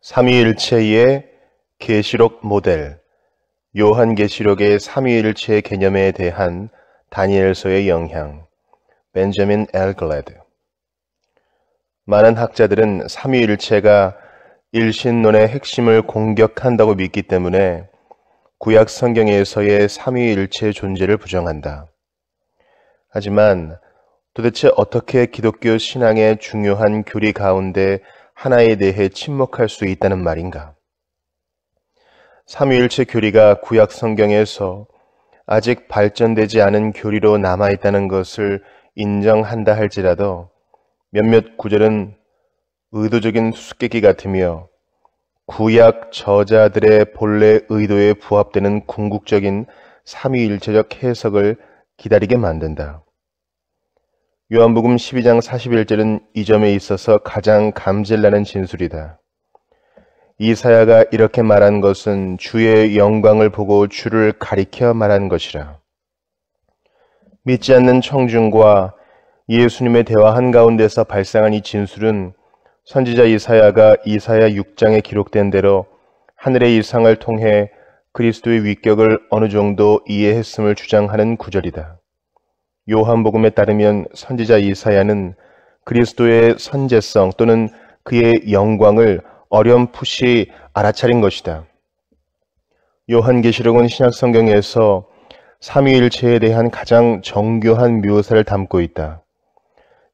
삼위일체의 계시록 모델, 요한계시록의 삼위일체 개념에 대한 다니엘서의 영향, 벤저민 L. 글래드. 많은 학자들은 삼위일체가 일신론의 핵심을 공격한다고 믿기 때문에 구약 성경에서의 삼위일체 존재를 부정한다. 하지만 도대체 어떻게 기독교 신앙의 중요한 교리 가운데 하나에 대해 침묵할 수 있다는 말인가? 삼위일체 교리가 구약 성경에서 아직 발전되지 않은 교리로 남아있다는 것을 인정한다 할지라도 몇몇 구절은 의도적인 수수께끼 같으며 구약 저자들의 본래 의도에 부합되는 궁극적인 삼위일체적 해석을 기다리게 만든다. 요한복음 12장 41절은 이 점에 있어서 가장 감질나는 진술이다. 이사야가 이렇게 말한 것은 주의 영광을 보고 주를 가리켜 말한 것이라. 믿지 않는 청중과 예수님의 대화 한가운데서 발생한 이 진술은 선지자 이사야가 이사야 6장에 기록된 대로 하늘의 이상을 통해 그리스도의 위격을 어느 정도 이해했음을 주장하는 구절이다. 요한복음에 따르면 선지자 이사야는 그리스도의 선제성 또는 그의 영광을 어렴풋이 알아차린 것이다. 요한계시록은 신약성경에서 삼위일체에 대한 가장 정교한 묘사를 담고 있다.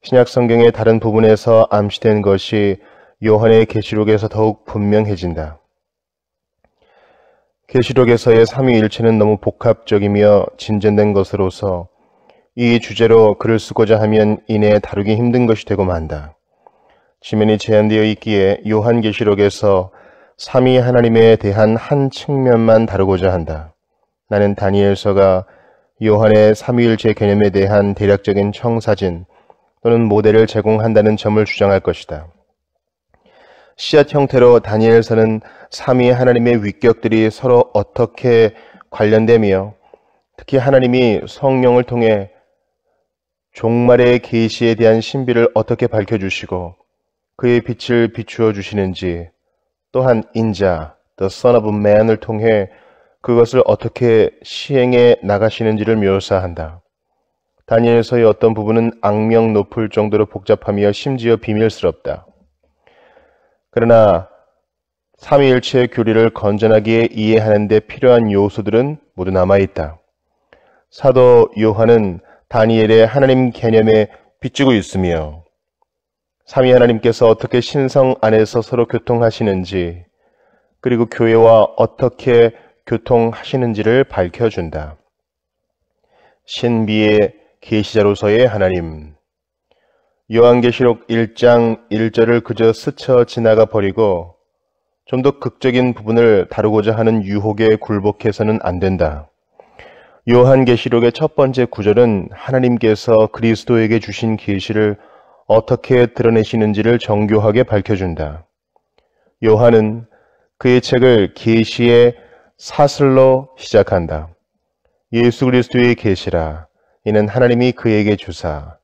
신약성경의 다른 부분에서 암시된 것이 요한의 계시록에서 더욱 분명해진다. 계시록에서의 삼위일체는 너무 복합적이며 진전된 것으로서 이 주제로 글을 쓰고자 하면 이내 다루기 힘든 것이 되고 만다. 지면이 제한되어 있기에 요한계시록에서 삼위 하나님에 대한 한 측면만 다루고자 한다. 나는 다니엘서가 요한의 삼위일체 개념에 대한 대략적인 청사진 또는 모델을 제공한다는 점을 주장할 것이다. 씨앗 형태로 다니엘서는 삼위 하나님의 위격들이 서로 어떻게 관련되며 특히 하나님이 성령을 통해 종말의 계시에 대한 신비를 어떻게 밝혀주시고 그의 빛을 비추어 주시는지, 또한 인자, The Son of Man을 통해 그것을 어떻게 시행해 나가시는지를 묘사한다. 다니엘서의 어떤 부분은 악명 높을 정도로 복잡하며 심지어 비밀스럽다. 그러나 삼위일체의 교리를 건전하게 이해하는 데 필요한 요소들은 모두 남아있다. 사도 요한은 다니엘의 하나님 개념에 비추고 있으며 삼위 하나님께서 어떻게 신성 안에서 서로 교통하시는지 그리고 교회와 어떻게 교통하시는지를 밝혀준다. 신비의 계시자로서의 하나님. 요한계시록 1장 1절을 그저 스쳐 지나가 버리고 좀 더 극적인 부분을 다루고자 하는 유혹에 굴복해서는 안 된다. 요한계시록의 첫 번째 구절은 하나님께서 그리스도에게 주신 계시를 어떻게 드러내시는지를 정교하게 밝혀준다. 요한은 그의 책을 계시의 사슬로 시작한다. 예수 그리스도의 계시라. 이는 하나님이 그에게 주사.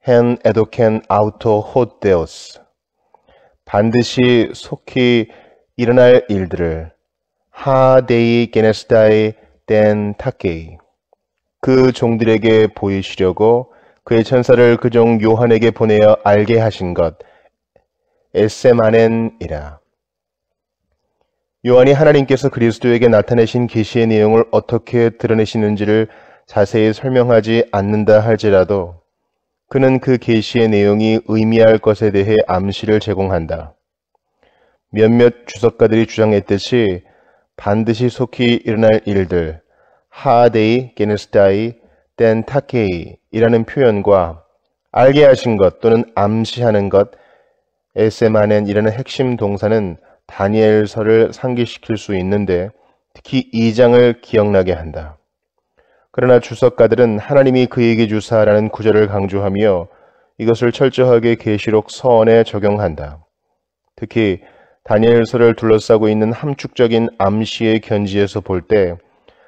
헨 에도켄 아우토 호데오스. 반드시 속히 일어날 일들을 하데이 게네스다이 덴 타케이. 그 종들에게 보이시려고 그의 천사를 그 종 요한에게 보내어 알게 하신 것 에세마넨이라. 요한이 하나님께서 그리스도에게 나타내신 계시의 내용을 어떻게 드러내시는지를 자세히 설명하지 않는다 할지라도 그는 그 계시의 내용이 의미할 것에 대해 암시를 제공한다. 몇몇 주석가들이 주장했듯이 반드시 속히 일어날 일들 하데이 게네스다이 덴 타케이 이라는 표현과 알게 하신 것 또는 암시하는 것 에세마넨 이라는 핵심 동사는 다니엘서를 상기시킬 수 있는데 특히 2장을 기억나게 한다. 그러나 주석가들은 하나님이 그에게 주사라는 구절을 강조하며 이것을 철저하게 계시록 서원에 적용한다. 특히 다니엘서를 둘러싸고 있는 함축적인 암시의 견지에서 볼 때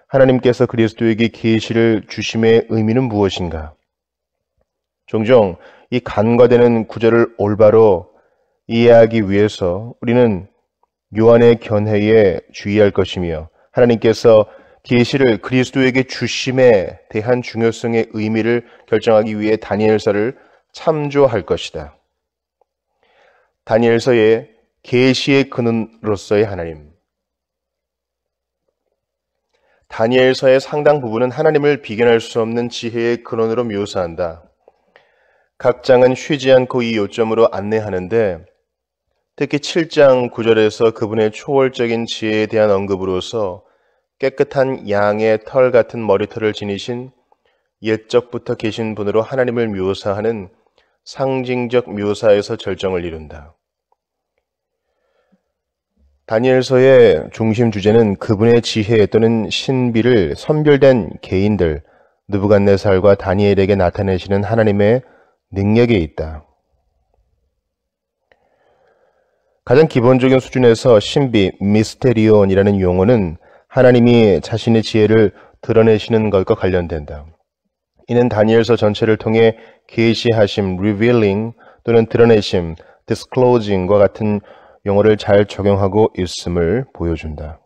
하나님께서 그리스도에게 계시를 주심의 의미는 무엇인가? 종종 이 간과되는 구절을 올바로 이해하기 위해서 우리는 요한의 견해에 주의할 것이며 하나님께서 계시를 그리스도에게 주심에 대한 중요성의 의미를 결정하기 위해 다니엘서를 참조할 것이다. 다니엘서의 계시의 근원으로서의 하나님. 다니엘서의 상당 부분은 하나님을 비견할 수 없는 지혜의 근원으로 묘사한다. 각 장은 쉬지 않고 이 요점으로 안내하는데 특히 7장 9절에서 그분의 초월적인 지혜에 대한 언급으로서 깨끗한 양의 털 같은 머리털을 지니신 옛적부터 계신 분으로 하나님을 묘사하는 상징적 묘사에서 절정을 이룬다. 다니엘서의 중심 주제는 그분의 지혜 또는 신비를 선별된 개인들, 느부갓네살과 다니엘에게 나타내시는 하나님의 능력에 있다. 가장 기본적인 수준에서 신비, 미스테리온이라는 용어는 하나님이 자신의 지혜를 드러내시는 것과 관련된다. 이는 다니엘서 전체를 통해 계시하심, revealing 또는 드러내심, disclosing과 같은 용어를 잘 적용하고 있음을 보여준다.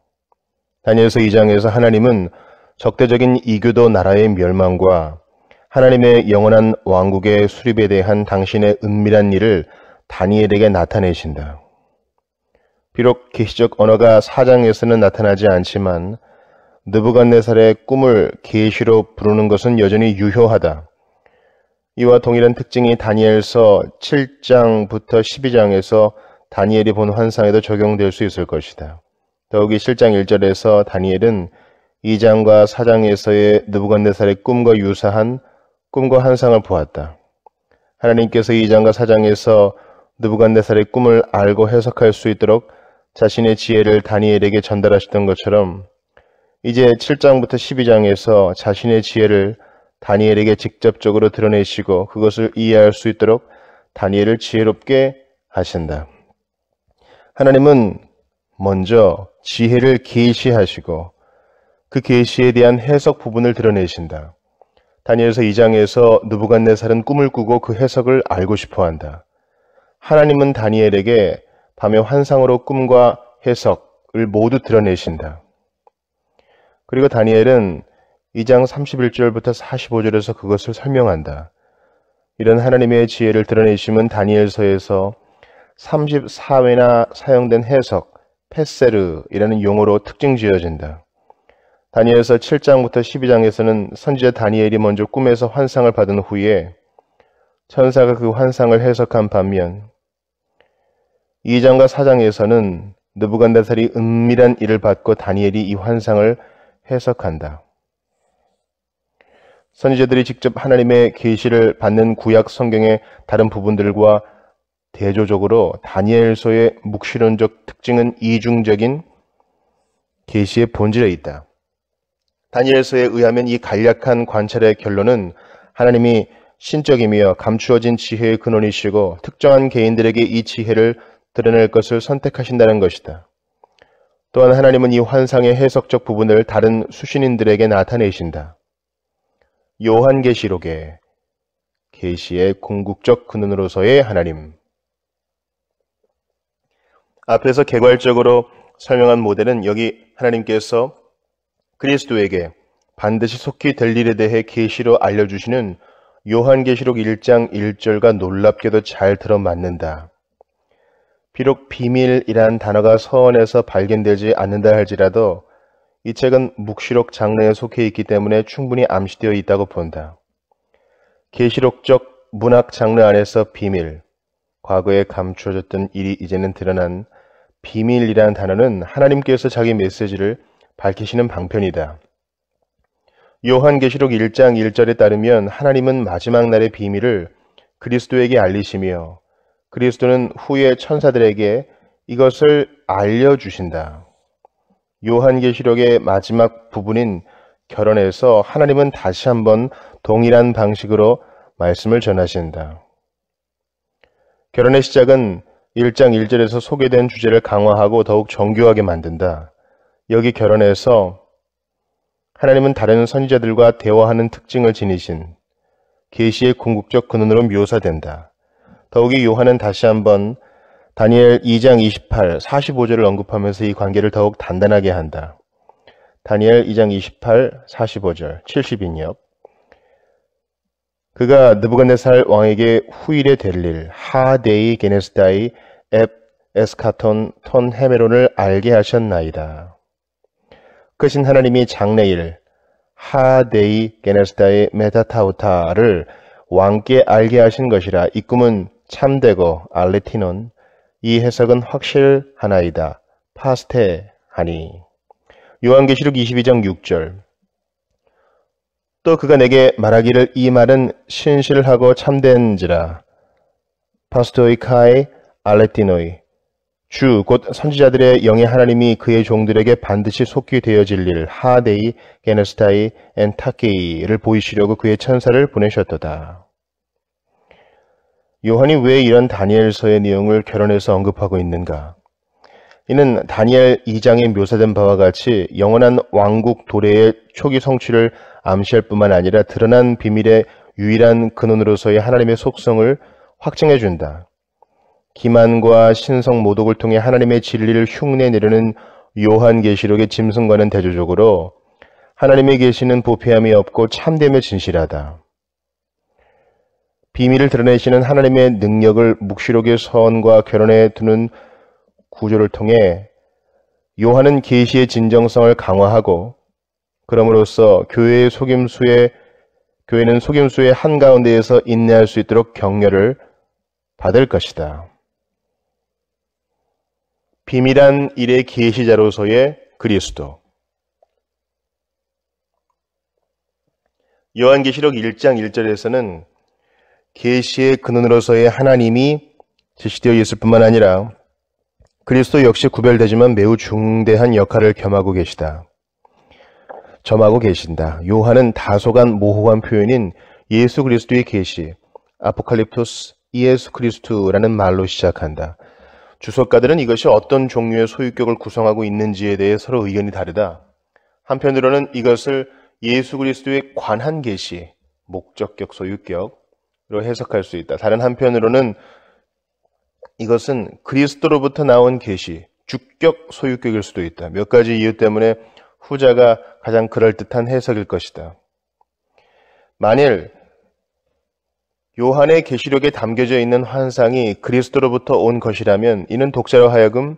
다니엘서 2장에서 하나님은 적대적인 이교도 나라의 멸망과 하나님의 영원한 왕국의 수립에 대한 당신의 은밀한 일을 다니엘에게 나타내신다. 비록 계시적 언어가 4장에서는 나타나지 않지만 느부갓네살의 꿈을 계시로 부르는 것은 여전히 유효하다. 이와 동일한 특징이 다니엘서 7장부터 12장에서 다니엘이 본 환상에도 적용될 수 있을 것이다. 더욱이 7장 1절에서 다니엘은 2장과 4장에서의 느부갓네살의 꿈과 유사한 꿈과 환상을 보았다. 하나님께서 2장과 4장에서 느부갓네살의 꿈을 알고 해석할 수 있도록 자신의 지혜를 다니엘에게 전달하셨던 것처럼 이제 7장부터 12장에서 자신의 지혜를 다니엘에게 직접적으로 드러내시고 그것을 이해할 수 있도록 다니엘을 지혜롭게 하신다. 하나님은 먼저 지혜를 계시하시고 그 계시에 대한 해석 부분을 드러내신다. 다니엘서 2장에서 느부갓네살은 꿈을 꾸고 그 해석을 알고 싶어한다. 하나님은 다니엘에게 밤의 환상으로 꿈과 해석을 모두 드러내신다. 그리고 다니엘은 2장 31절부터 45절에서 그것을 설명한다. 이런 하나님의 지혜를 드러내심은 다니엘서에서 34회나 사용된 해석, 페세르이라는 용어로 특징 지어진다. 다니엘서 7장부터 12장에서는 선지자 다니엘이 먼저 꿈에서 환상을 받은 후에 천사가 그 환상을 해석한 반면 2장과 4장에서는 느부갓네살이 은밀한 일을 받고 다니엘이 이 환상을 해석한다. 선지자들이 직접 하나님의 계시를 받는 구약 성경의 다른 부분들과 대조적으로 다니엘서의 묵시론적 특징은 이중적인 계시의 본질에 있다. 다니엘서에 의하면 이 간략한 관찰의 결론은 하나님이 신적이며 감추어진 지혜의 근원이시고 특정한 개인들에게 이 지혜를 드러낼 것을 선택하신다는 것이다. 또한 하나님은 이 환상의 해석적 부분을 다른 수신인들에게 나타내신다. 요한계시록의 계시의 궁극적 근원으로서의 하나님. 앞에서 개괄적으로 설명한 모델은 여기 하나님께서 그리스도에게 반드시 속히 될 일에 대해 계시로 알려주시는 요한계시록 1장 1절과 놀랍게도 잘 들어맞는다. 비록 비밀이란 단어가 서원에서 발견되지 않는다 할지라도 이 책은 묵시록 장르에 속해 있기 때문에 충분히 암시되어 있다고 본다. 계시록적 문학 장르 안에서 비밀, 과거에 감추어졌던 일이 이제는 드러난 비밀이란 단어는 하나님께서 자기 메시지를 밝히시는 방편이다. 요한계시록 1장 1절에 따르면 하나님은 마지막 날의 비밀을 그리스도에게 알리시며 그리스도는 후에 천사들에게 이것을 알려주신다. 요한계시록의 마지막 부분인 결혼에서 하나님은 다시 한번 동일한 방식으로 말씀을 전하신다. 결혼의 시작은 1장 1절에서 소개된 주제를 강화하고 더욱 정교하게 만든다. 여기 결혼에서 하나님은 다른 선지자들과 대화하는 특징을 지니신 계시의 궁극적 근원으로 묘사된다. 더욱이 요한은 다시 한번 다니엘 2장 28, 45절을 언급하면서 이 관계를 더욱 단단하게 한다. 다니엘 2장 28, 45절, 70인역. 그가 느부갓네살 왕에게 후일에 될 일, 하데이 게네스다이 앱 에스카톤 톤 헤메론을 알게 하셨나이다. 크신 하나님이 장래일, 하데이 게네스다이 메타타우타를 왕께 알게 하신 것이라. 이 꿈은 참되고 알레티논, 이 해석은 확실하나이다. 파스테하니. 요한계시록 22장 6절. 또 그가 내게 말하기를 이 말은 신실하고 참된지라. 파스토이카이 알레티노이. 주 곧 선지자들의 영의 하나님이 그의 종들에게 반드시 속히 되어질 일 하데이 게네스타이 엔타케이를 보이시려고 그의 천사를 보내셨도다. 요한이 왜 이런 다니엘서의 내용을 결혼해서 언급하고 있는가? 이는 다니엘 2장에 묘사된 바와 같이 영원한 왕국 도래의 초기 성취를 암시할 뿐만 아니라 드러난 비밀의 유일한 근원으로서의 하나님의 속성을 확증해 준다. 기만과 신성 모독을 통해 하나님의 진리를 흉내내려는 요한계시록의 짐승과는 대조적으로 하나님의 계시는 부패함이 없고 참되며 진실하다. 비밀을 드러내시는 하나님의 능력을 묵시록의 서원과 결혼해 두는 구조를 통해 요한은 계시의 진정성을 강화하고 그럼으로써 교회는 속임수의 한가운데에서 인내할 수 있도록 격려를 받을 것이다. 비밀한 일의 계시자로서의 그리스도. 요한계시록 1장 1절에서는 계시의 근원으로서의 하나님이 제시되어 있을 뿐만 아니라 그리스도 역시 구별되지만 매우 중대한 역할을 겸하고 계신다. 요한은 다소간 모호한 표현인 예수 그리스도의 계시, 아포칼립토스 예수 그리스도라는 말로 시작한다. 주석가들은 이것이 어떤 종류의 소유격을 구성하고 있는지에 대해 서로 의견이 다르다. 한편으로는 이것을 예수 그리스도에 관한 계시, 목적격 소유격으로 해석할 수 있다. 다른 한편으로는 이것은 그리스도로부터 나온 계시, 주격 소유격일 수도 있다. 몇 가지 이유 때문에 후자가 가장 그럴듯한 해석일 것이다. 만일 요한의 계시록에 담겨져 있는 환상이 그리스도로부터 온 것이라면 이는 독자로 하여금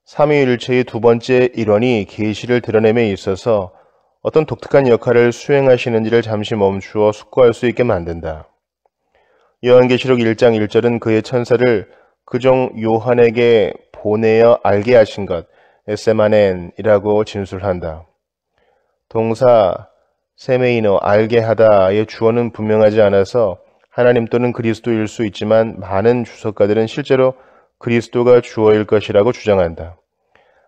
삼위일체의 두 번째 일원이 계시를 드러냄에 있어서 어떤 독특한 역할을 수행하시는지를 잠시 멈추어 숙고할 수 있게 만든다. 요한계시록 1장 1절은 그의 천사를 그종 요한에게 보내어 알게 하신 것, 에세마넨이라고 진술한다. 동사 세메이노, 알게 하다의 주어는 분명하지 않아서 하나님 또는 그리스도일 수 있지만 많은 주석가들은 실제로 그리스도가 주어일 것이라고 주장한다.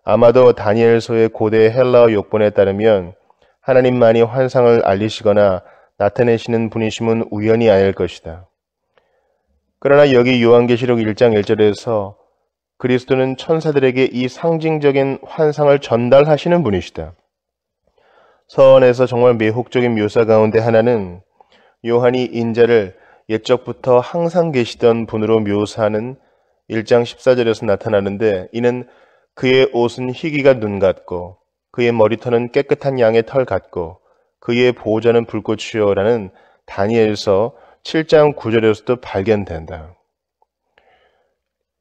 아마도 다니엘서의 고대 헬라어 역본에 따르면 하나님만이 환상을 알리시거나 나타내시는 분이심은 우연이 아닐 것이다. 그러나 여기 요한계시록 1장 1절에서 그리스도는 천사들에게 이 상징적인 환상을 전달하시는 분이시다. 서원에서 정말 매혹적인 묘사 가운데 하나는 요한이 인자를 옛적부터 항상 계시던 분으로 묘사하는 1장 14절에서 나타나는데 이는 그의 옷은 희기가 눈 같고 그의 머리털은 깨끗한 양의 털 같고 그의 보호자는 불꽃이요라는 다니엘서 7장 9절에서도 발견된다.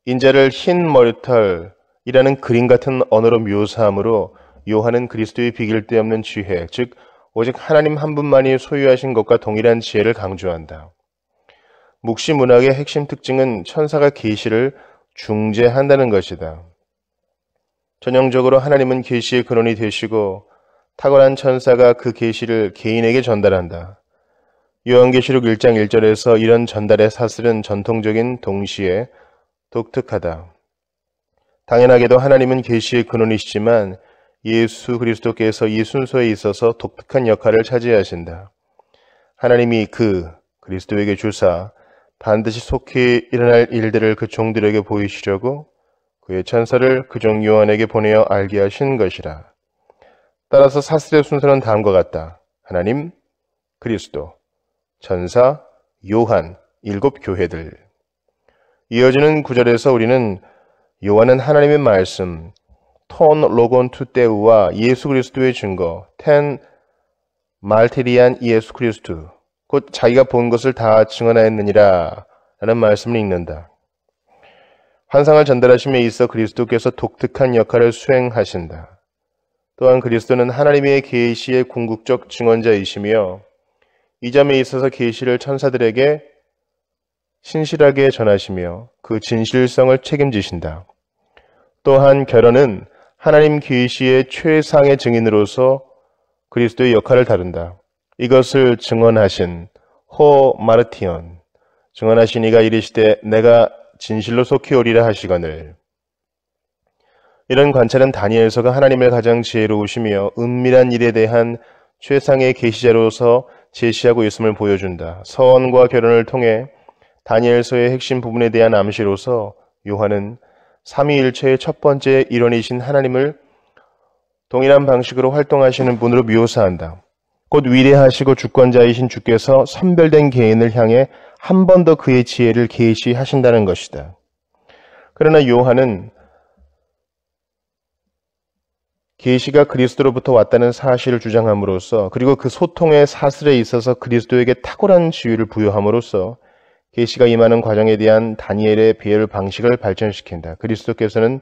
인자를 흰 머리털이라는 그림 같은 언어로 묘사함으로 요한은 그리스도의 비길 데 없는 지혜, 즉 오직 하나님 한 분만이 소유하신 것과 동일한 지혜를 강조한다. 묵시 문학의 핵심 특징은 천사가 계시를 중재한다는 것이다. 전형적으로 하나님은 계시의 근원이 되시고 탁월한 천사가 그 계시를 개인에게 전달한다. 요한계시록 1장 1절에서 이런 전달의 사슬은 전통적인 동시에 독특하다. 당연하게도 하나님은 계시의 근원이시지만 예수 그리스도께서 이 순서에 있어서 독특한 역할을 차지하신다. 하나님이 그리스도에게 주사 반드시 속히 일어날 일들을 그 종들에게 보이시려고 그의 천사를 그 종 요한에게 보내어 알게 하신 것이라. 따라서 사슬의 순서는 다음과 같다. 하나님, 그리스도, 천사, 요한, 7 교회들. 이어지는 구절에서 우리는 요한은 하나님의 말씀, 톤 로곤 투테우와 예수 그리스도의 증거, 텐 말테리안 예수 그리스도, 곧 자기가 본 것을 다 증언하였느니라 라는 말씀을 읽는다. 환상을 전달하심에 있어 그리스도께서 독특한 역할을 수행하신다. 또한 그리스도는 하나님의 계시의 궁극적 증언자이시며 이 점에 있어서 계시를 천사들에게 신실하게 전하시며 그 진실성을 책임지신다. 또한 결혼은 하나님 계시의 최상의 증인으로서 그리스도의 역할을 다룬다. 이것을 증언하신 호 마르티온, 증언하신 이가 이르시되 내가 진실로 속히 오리라 하시거늘. 이런 관찰은 다니엘서가 하나님을 가장 지혜로우시며 은밀한 일에 대한 최상의 계시자로서 제시하고 있음을 보여준다. 서원과 결혼을 통해 다니엘서의 핵심 부분에 대한 암시로서 요한은 삼위일체의 첫 번째 일원이신 하나님을 동일한 방식으로 활동하시는 분으로 묘사한다. 곧 위대하시고 주권자이신 주께서 선별된 개인을 향해 한 번 더 그의 지혜를 계시하신다는 것이다. 그러나 요한은 계시가 그리스도로부터 왔다는 사실을 주장함으로써 그리고 그 소통의 사슬에 있어서 그리스도에게 탁월한 지위를 부여함으로써 계시가 임하는 과정에 대한 다니엘의 배열 방식을 발전시킨다. 그리스도께서는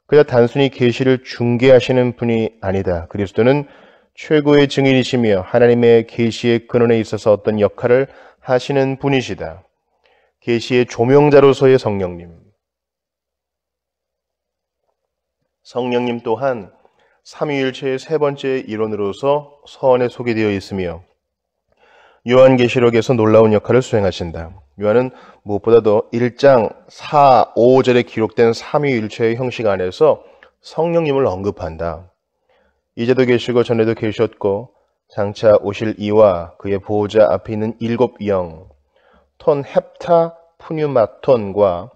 그저 단순히 계시를 중개하시는 분이 아니다. 그리스도는 최고의 증인이시며 하나님의 계시의 근원에 있어서 어떤 역할을 하시는 분이시다. 계시의 조명자로서의 성령님. 성령님 또한 삼위일체의 세 번째 일원으로서 서원에 소개되어 있으며 요한계시록에서 놀라운 역할을 수행하신다. 요한은 무엇보다도 1장 4, 5절에 기록된 삼위일체의 형식 안에서 성령님을 언급한다. 이제도 계시고 전에도 계셨고 장차 오실 이와 그의 보호자 앞에 있는 7 영, 톤 헵타 푸뉴마톤과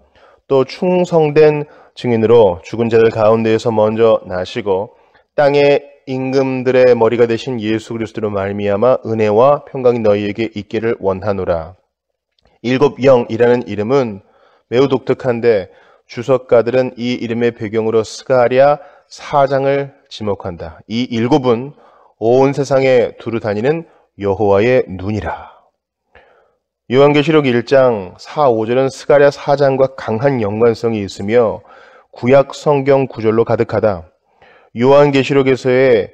또 충성된 증인으로 죽은 자들 가운데에서 먼저 나시고 땅의 임금들의 머리가 되신 예수 그리스도로 말미암아 은혜와 평강이 너희에게 있기를 원하노라. 7 영이라는 이름은 매우 독특한데 주석가들은 이 이름의 배경으로 스가랴 4장을 지목한다. 이 7은 온 세상에 두루 다니는 여호와의 눈이라. 요한계시록 1장 4, 5절은 스가랴 4장과 강한 연관성이 있으며 구약 성경 구절로 가득하다. 요한계시록에서의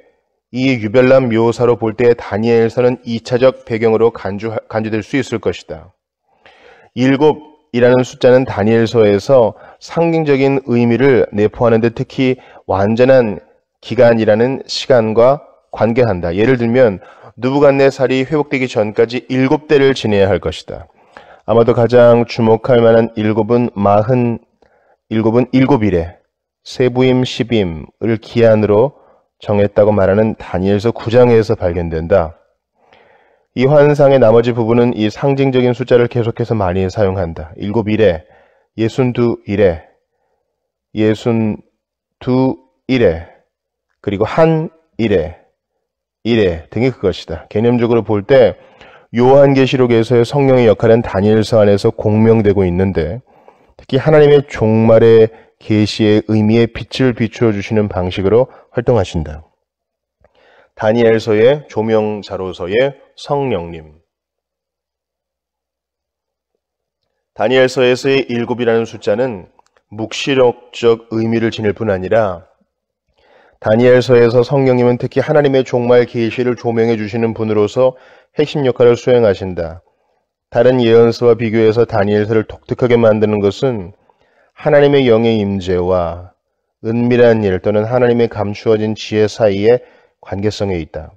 이 유별난 묘사로 볼 때 다니엘서는 2차적 배경으로 간주될 수 있을 것이다. 7이라는 숫자는 다니엘서에서 상징적인 의미를 내포하는 데 특히 완전한 기간이라는 시간과 관계한다. 예를 들면 느부갓네살이 회복되기 전까지 7대를 지내야 할 것이다. 아마도 가장 주목할 만한 7은 7일에 세부임 10임을 기한으로 정했다고 말하는 다니엘서 9장에서 발견된다. 이 환상의 나머지 부분은 이 상징적인 숫자를 계속해서 많이 사용한다. 7일에, 62일에, 62일에, 그리고 한 일에, 일에 등이 그것이다. 개념적으로 볼 때 요한계시록에서의 성령의 역할은 다니엘서 안에서 공명되고 있는데 특히 하나님의 종말의 계시의 의미에 빛을 비추어 주시는 방식으로 활동하신다. 다니엘서의 조명자로서의 성령님. 다니엘서에서의 7이라는 숫자는 묵시록적 의미를 지닐 뿐 아니라 다니엘서에서 성령님은 특히 하나님의 종말 계시를 조명해 주시는 분으로서 핵심 역할을 수행하신다. 다른 예언서와 비교해서 다니엘서를 독특하게 만드는 것은 하나님의 영의 임재와 은밀한 일 또는 하나님의 감추어진 지혜 사이의 관계성에 있다.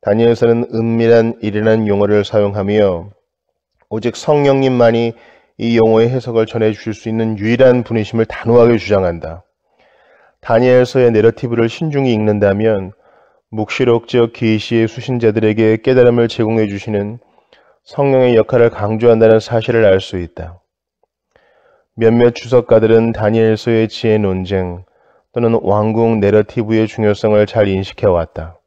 다니엘서는 은밀한 일이라는 용어를 사용하며 오직 성령님만이 이 용어의 해석을 전해주실 수 있는 유일한 분이심을 단호하게 주장한다. 다니엘서의 내러티브를 신중히 읽는다면 묵시록적 계시의 수신자들에게 깨달음을 제공해 주시는 성령의 역할을 강조한다는 사실을 알 수 있다. 몇몇 주석가들은 다니엘서의 지혜 논쟁 또는 왕궁 내러티브의 중요성을 잘 인식해왔다.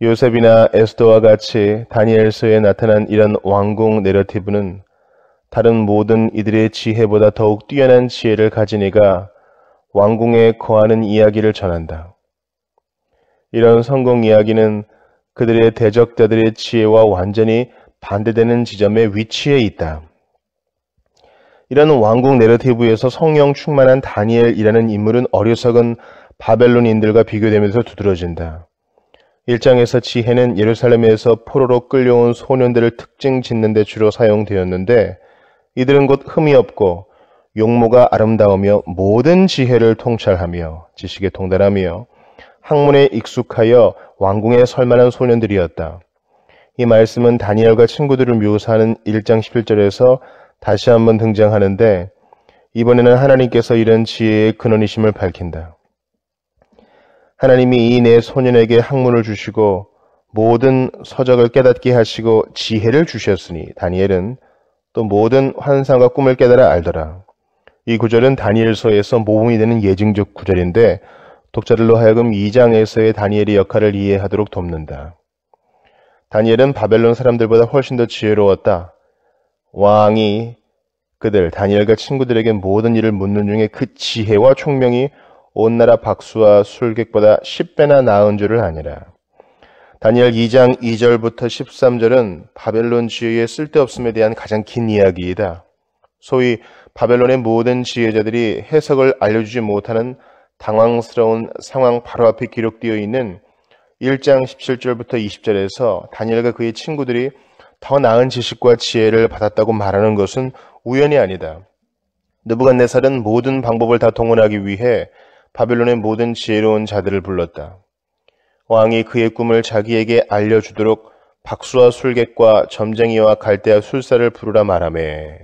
요셉이나 에스더와 같이 다니엘서에 나타난 이런 왕궁 내러티브는 다른 모든 이들의 지혜보다 더욱 뛰어난 지혜를 가진 이가 왕궁에 거하는 이야기를 전한다. 이런 성공 이야기는 그들의 대적자들의 지혜와 완전히 반대되는 지점에 위치해 있다. 이런 왕국 내러티브에서 성령 충만한 다니엘이라는 인물은 어리석은 바벨론인들과 비교되면서 두드러진다. 1장에서 지혜는 예루살렘에서 포로로 끌려온 소년들을 특징 짓는 데 주로 사용되었는데 이들은 곧 흠이 없고 용모가 아름다우며 모든 지혜를 통찰하며 지식에 통달하며 학문에 익숙하여 왕궁에 설만한 소년들이었다. 이 말씀은 다니엘과 친구들을 묘사하는 1장 11절에서 다시 한번 등장하는데 이번에는 하나님께서 이런 지혜의 근원이심을 밝힌다. 하나님이 이 네 소년에게 학문을 주시고 모든 서적을 깨닫게 하시고 지혜를 주셨으니 다니엘은 또 모든 환상과 꿈을 깨달아 알더라. 이 구절은 다니엘서에서 모범이 되는 예증적 구절인데 독자들로 하여금 2장에서의 다니엘의 역할을 이해하도록 돕는다. 다니엘은 바벨론 사람들보다 훨씬 더 지혜로웠다. 왕이 그들 다니엘과 친구들에게 모든 일을 묻는 중에 그 지혜와 총명이 온 나라 박수와 술객보다 10배나 나은 줄을 아니라. 다니엘 2장 2절부터 13절은 바벨론 지혜의 쓸데없음에 대한 가장 긴 이야기이다. 소위 바벨론의 모든 지혜자들이 해석을 알려주지 못하는 당황스러운 상황 바로 앞에 기록되어 있는 1장 17절부터 20절에서 다니엘과 그의 친구들이 더 나은 지식과 지혜를 받았다고 말하는 것은 우연이 아니다. 느부갓네살은 모든 방법을 다 동원하기 위해 바벨론의 모든 지혜로운 자들을 불렀다. 왕이 그의 꿈을 자기에게 알려주도록 박수와 술객과 점쟁이와 갈대아 술사를 부르라 말하매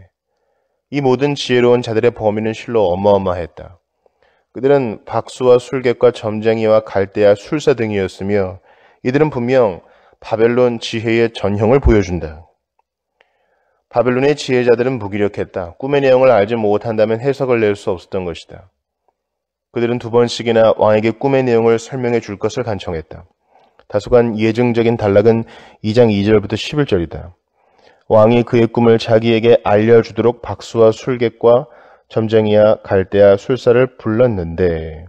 이 모든 지혜로운 자들의 범위는 실로 어마어마했다. 그들은 박수와 술객과 점쟁이와 갈대아 술사 등이었으며 이들은 분명 바벨론 지혜의 전형을 보여준다. 바벨론의 지혜자들은 무기력했다. 꿈의 내용을 알지 못한다면 해석을 낼 수 없었던 것이다. 그들은 2번씩이나 왕에게 꿈의 내용을 설명해 줄 것을 간청했다. 다소간 예증적인 단락은 2장 2절부터 11절이다. 왕이 그의 꿈을 자기에게 알려주도록 박수와 술객과 점쟁이와 갈대아 술사를 불렀는데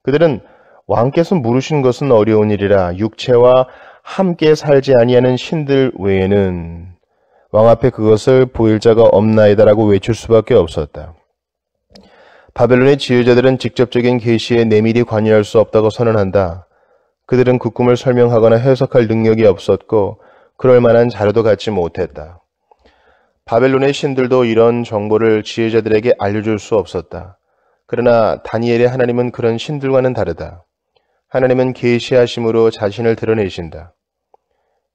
그들은 왕께서 물으신 것은 어려운 일이라 육체와 함께 살지 아니하는 신들 외에는 왕 앞에 그것을 보일 자가 없나이다라고 외칠 수밖에 없었다. 바벨론의 지혜자들은 직접적인 계시에 내밀히 관여할 수 없다고 선언한다. 그들은 그 꿈을 설명하거나 해석할 능력이 없었고 그럴 만한 자료도 갖지 못했다. 바벨론의 신들도 이런 정보를 지혜자들에게 알려줄 수 없었다. 그러나 다니엘의 하나님은 그런 신들과는 다르다. 하나님은 계시하심으로 자신을 드러내신다.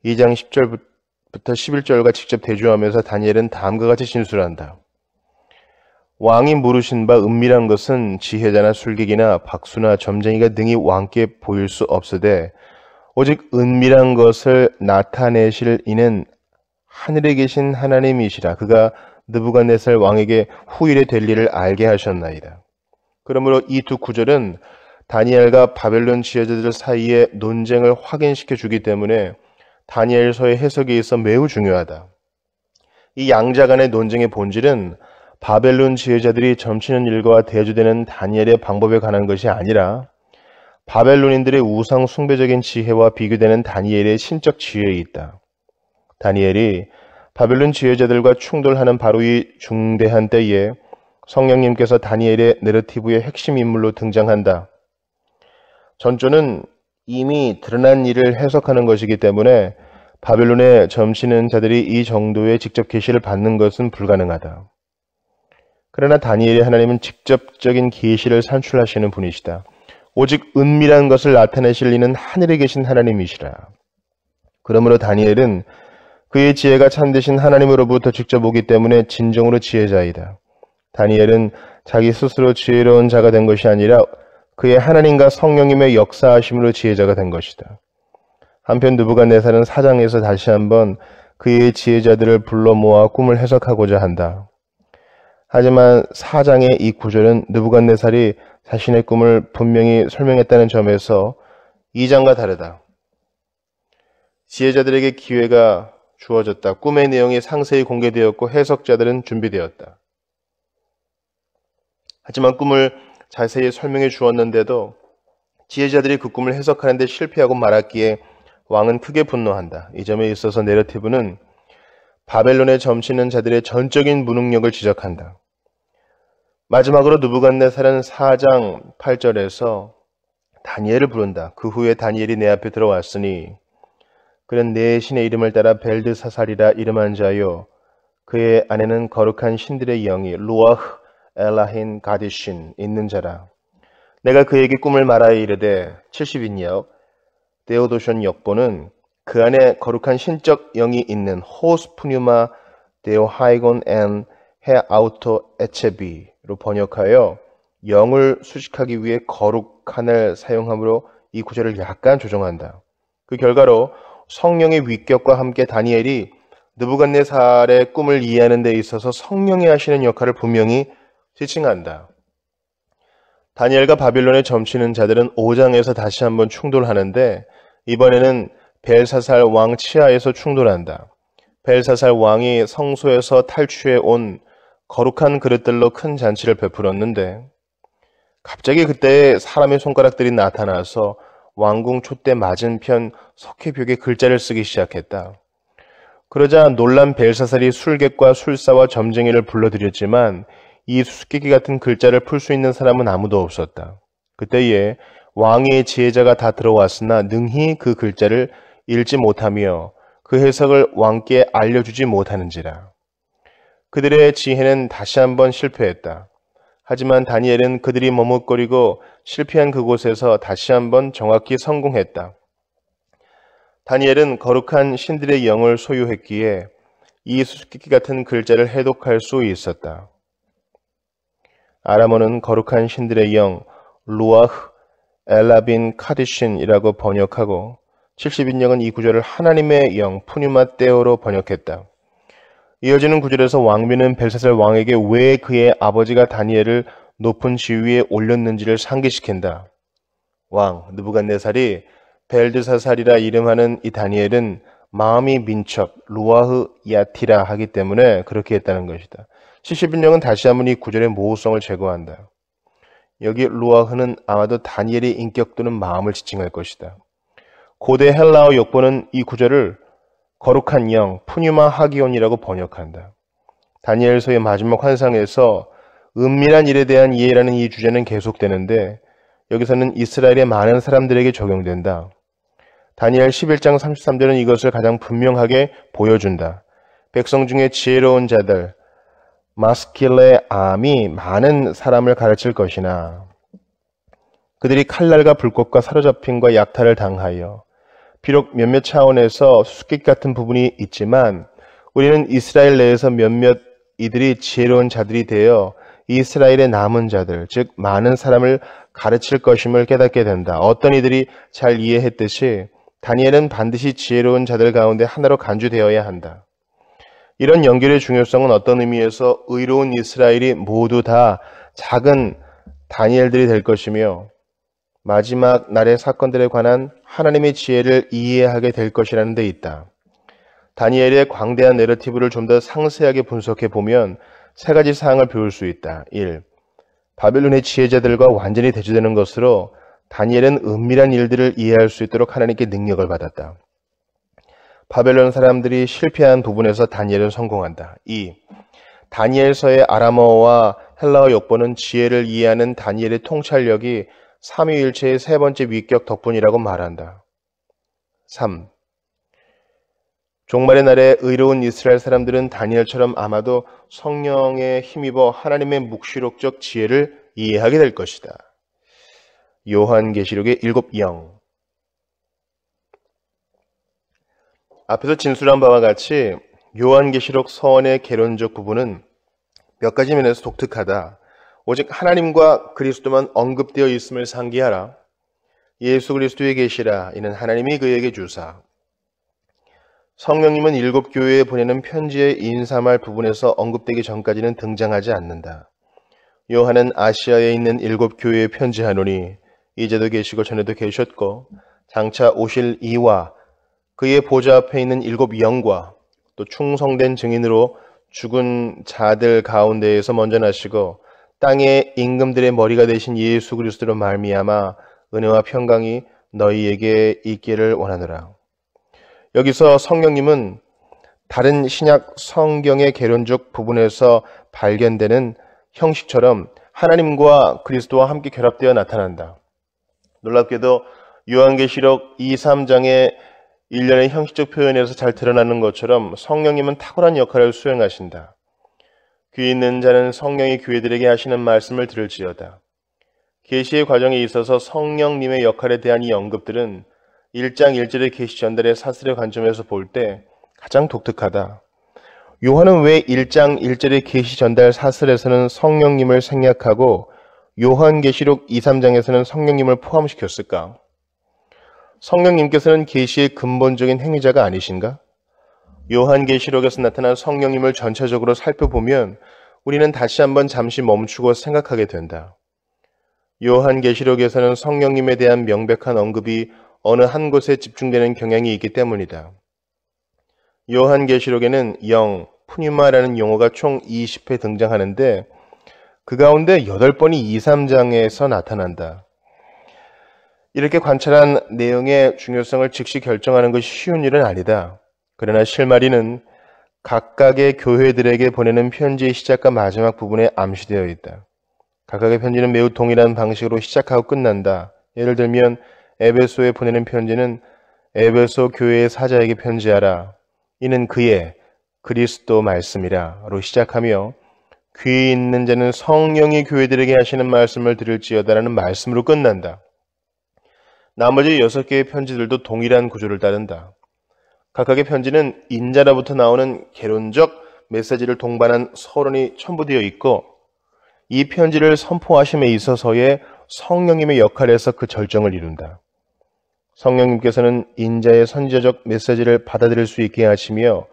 2장 10절부터 11절과 직접 대조하면서 다니엘은 다음과 같이 진술한다. 왕이 물으신 바 은밀한 것은 지혜자나 술객이나 박수나 점쟁이가 능히 왕께 보일 수 없으되 오직 은밀한 것을 나타내실 이는 하늘에 계신 하나님이시라. 그가 느부갓네살 왕에게 후일에 될 일을 알게 하셨나이다. 그러므로 이 두 구절은 다니엘과 바벨론 지혜자들 사이의 논쟁을 확인시켜 주기 때문에 다니엘서의 해석에 있어 매우 중요하다. 이 양자 간의 논쟁의 본질은 바벨론 지혜자들이 점치는 일과 대조되는 다니엘의 방법에 관한 것이 아니라 바벨론인들의 우상 숭배적인 지혜와 비교되는 다니엘의 신적 지혜에 있다. 다니엘이 바벨론 지혜자들과 충돌하는 바로 이 중대한 때에 성령님께서 다니엘의 내러티브의 핵심 인물로 등장한다. 전조는 이미 드러난 일을 해석하는 것이기 때문에 바벨론에 점치는 자들이 이 정도의 직접 계시를 받는 것은 불가능하다. 그러나 다니엘의 하나님은 직접적인 계시를 산출하시는 분이시다. 오직 은밀한 것을 나타내실 이는 하늘에 계신 하나님이시라. 그러므로 다니엘은 그의 지혜가 참되신 하나님으로부터 직접 오기 때문에 진정으로 지혜자이다. 다니엘은 자기 스스로 지혜로운 자가 된 것이 아니라 그의 하나님과 성령님의 역사하심으로 지혜자가 된 것이다. 한편 느부갓네살은 4장에서 다시 한번 그의 지혜자들을 불러 모아 꿈을 해석하고자 한다. 하지만 4장의 이 구절은 느부갓네살이 자신의 꿈을 분명히 설명했다는 점에서 2장과 다르다. 지혜자들에게 기회가 주어졌다. 꿈의 내용이 상세히 공개되었고 해석자들은 준비되었다. 하지만 꿈을 자세히 설명해 주었는데도 지혜자들이 그 꿈을 해석하는 데 실패하고 말았기에 왕은 크게 분노한다. 이 점에 있어서 내러티브는 바벨론에 점치는 자들의 전적인 무능력을 지적한다. 마지막으로 느부갓네살은 4장 8절에서 다니엘을 부른다. 그 후에 다니엘이 내 앞에 들어왔으니 그는 내 신의 이름을 따라 벨드사살이라 이름한 자요. 그의 안에는 거룩한 신들의 영이 루아흐 엘라힌 가디신 있는 자라. 내가 그에게 꿈을 말하여 이르되 70인역 데오도션 역보는 그 안에 거룩한 신적 영이 있는 호스푸뉴마 데오하이곤 앤 헤아우토 에체비로 번역하여 영을 수식하기 위해 거룩한을 사용함으로 이 구절을 약간 조정한다. 그 결과로 성령의 위격과 함께 다니엘이 느부갓네살의 꿈을 이해하는 데 있어서 성령이 하시는 역할을 분명히 지칭한다. 다니엘과 바빌론에 점치는 자들은 5장에서 다시 한번 충돌하는데 이번에는 벨사살 왕 치하에서 충돌한다. 벨사살 왕이 성소에서 탈취해 온 거룩한 그릇들로 큰 잔치를 베풀었는데 갑자기 그때 사람의 손가락들이 나타나서 왕궁 촛대 맞은편 석회벽에 글자를 쓰기 시작했다. 그러자 놀란 벨사살이 술객과 술사와 점쟁이를 불러들였지만 이 수수께끼 같은 글자를 풀 수 있는 사람은 아무도 없었다. 그때에 왕의 지혜자가 다 들어왔으나 능히 그 글자를 읽지 못하며 그 해석을 왕께 알려주지 못하는지라. 그들의 지혜는 다시 한번 실패했다. 하지만 다니엘은 그들이 머뭇거리고 실패한 그곳에서 다시 한번 정확히 성공했다. 다니엘은 거룩한 신들의 영을 소유했기에 이 수수께끼 같은 글자를 해독할 수 있었다. 아람어는 거룩한 신들의 영, 루아흐 엘라빈 카디신이라고 번역하고 70인역은 이 구절을 하나님의 영, 푸뉴마 떼오로 번역했다. 이어지는 구절에서 왕비는 벨사살 왕에게 왜 그의 아버지가 다니엘을 높은 지위에 올렸는지를 상기시킨다. 왕 느부갓네살이 벨드사살이라 이름하는 이 다니엘은 마음이 민첩, 루아흐 야티라 하기 때문에 그렇게 했다는 것이다. 70인역은 다시 한번 이 구절의 모호성을 제거한다. 여기 루아흐는 아마도 다니엘의 인격 또는 마음을 지칭할 것이다. 고대 헬라어 역보는 이 구절을 거룩한 영, 푸뉴마 하기온이라고 번역한다. 다니엘서의 마지막 환상에서 은밀한 일에 대한 이해라는 이 주제는 계속되는데 여기서는 이스라엘의 많은 사람들에게 적용된다. 다니엘 11장 33절은 이것을 가장 분명하게 보여준다. 백성 중에 지혜로운 자들, 마스킬레 암이 많은 사람을 가르칠 것이나 그들이 칼날과 불꽃과 사로잡힘과 약탈을 당하여 비록 몇몇 차원에서 수수께끼 같은 부분이 있지만 우리는 이스라엘 내에서 몇몇 이들이 지혜로운 자들이 되어 이스라엘의 남은 자들, 즉 많은 사람을 가르칠 것임을 깨닫게 된다. 어떤 이들이 잘 이해했듯이 다니엘은 반드시 지혜로운 자들 가운데 하나로 간주되어야 한다. 이런 연결의 중요성은 어떤 의미에서 의로운 이스라엘이 모두 다 작은 다니엘들이 될 것이며 마지막 날의 사건들에 관한 하나님의 지혜를 이해하게 될 것이라는 데 있다. 다니엘의 광대한 내러티브를 좀 더 상세하게 분석해 보면 세 가지 사항을 배울 수 있다. 1. 바벨론의 지혜자들과 완전히 대조되는 것으로 다니엘은 은밀한 일들을 이해할 수 있도록 하나님께 능력을 받았다. 바벨론 사람들이 실패한 부분에서 다니엘은 성공한다. 2. 다니엘서의 아람어와 헬라어 역보는 지혜를 이해하는 다니엘의 통찰력이 삼위일체의 세 번째 위격 덕분이라고 말한다. 3. 종말의 날에 의로운 이스라엘 사람들은 다니엘처럼 아마도 성령에 힘입어 하나님의 묵시록적 지혜를 이해하게 될 것이다. 요한계시록의 7영. 앞에서 진술한 바와 같이 요한계시록 서원의 개론적 부분은 몇 가지 면에서 독특하다. 오직 하나님과 그리스도만 언급되어 있음을 상기하라. 예수 그리스도의 계시라. 이는 하나님이 그에게 주사. 성령님은 7교회에 보내는 편지의 인사말 부분에서 언급되기 전까지는 등장하지 않는다. 요한은 아시아에 있는 7교회에 편지하노니 이제도 계시고 전에도 계셨고 장차 오실 이와 그의 보좌 앞에 있는 7 영과 또 충성된 증인으로 죽은 자들 가운데에서 먼저 나시고 땅의 임금들의 머리가 되신 예수 그리스도로 말미암아 은혜와 평강이 너희에게 있기를 원하노라. 여기서 성령님은 다른 신약 성경의 개론적 부분에서 발견되는 형식처럼 하나님과 그리스도와 함께 결합되어 나타난다. 놀랍게도 요한계시록 2, 3장의 일련의 형식적 표현에서 잘 드러나는 것처럼 성령님은 탁월한 역할을 수행하신다. 귀 있는 자는 성령이 교회들에게 하시는 말씀을 들을지어다. 계시의 과정에 있어서 성령님의 역할에 대한 이 언급들은 1장 1절의 계시 전달의 사슬의 관점에서 볼 때 가장 독특하다. 요한은 왜 1장 1절의 계시 전달 사슬에서는 성령님을 생략하고 요한계시록 2, 3장에서는 성령님을 포함시켰을까? 성령님께서는 계시의 근본적인 행위자가 아니신가? 요한계시록에서 나타난 성령님을 전체적으로 살펴보면 우리는 다시 한번 잠시 멈추고 생각하게 된다. 요한계시록에서는 성령님에 대한 명백한 언급이 어느 한 곳에 집중되는 경향이 있기 때문이다. 요한계시록에는 영, 푸뉴마라는 용어가 총 20회 등장하는데 그 가운데 8번이 2, 3장에서 나타난다. 이렇게 관찰한 내용의 중요성을 즉시 결정하는 것이 쉬운 일은 아니다. 그러나 실마리는 각각의 교회들에게 보내는 편지의 시작과 마지막 부분에 암시되어 있다. 각각의 편지는 매우 동일한 방식으로 시작하고 끝난다. 예를 들면 에베소에 보내는 편지는 에베소 교회의 사자에게 편지하라. 이는 그의 그리스도 말씀이라로 시작하며 귀 있는 자는 성령이 교회들에게 하시는 말씀을 들을지어다라는 말씀으로 끝난다. 나머지 6개의 편지들도 동일한 구조를 따른다. 각각의 편지는 인자로부터 나오는 개론적 메시지를 동반한 서론이 첨부되어 있고 이 편지를 선포하심에 있어서의 성령님의 역할에서 그 절정을 이룬다. 성령님께서는 인자의 선지자적 메시지를 받아들일 수 있게 하시며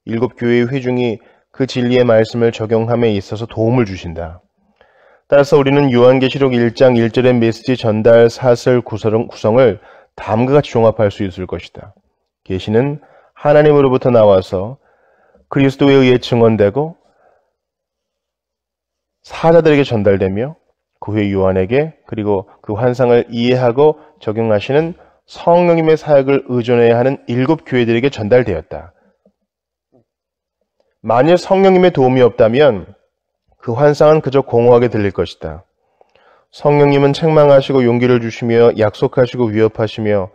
7교회의 회중이 그 진리의 말씀을 적용함에 있어서 도움을 주신다. 따라서 우리는 요한계시록 1장 1절의 메시지 전달 사슬 구성을 다음과 같이 종합할 수 있을 것이다. 계시는 하나님으로부터 나와서 그리스도에 의해 증언되고 사자들에게 전달되며 그 후에 요한에게 그리고 그 환상을 이해하고 적용하시는 성령님의 사역을 의존해야 하는 7교회들에게 전달되었다. 만일 성령님의 도움이 없다면 그 환상은 그저 공허하게 들릴 것이다. 성령님은 책망하시고 용기를 주시며 약속하시고 위협하시며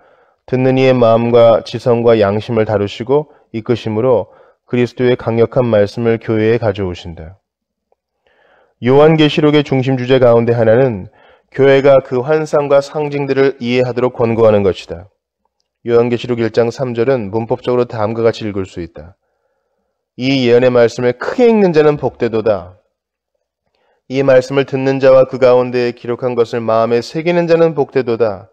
듣는 이의 마음과 지성과 양심을 다루시고 이끄심으로 그리스도의 강력한 말씀을 교회에 가져오신다. 요한계시록의 중심 주제 가운데 하나는 교회가 그 환상과 상징들을 이해하도록 권고하는 것이다. 요한계시록 1장 3절은 문법적으로 다음과 같이 읽을 수 있다. 이 예언의 말씀을 크게 읽는 자는 복되도다. 이 말씀을 듣는 자와 그 가운데에 기록한 것을 마음에 새기는 자는 복되도다.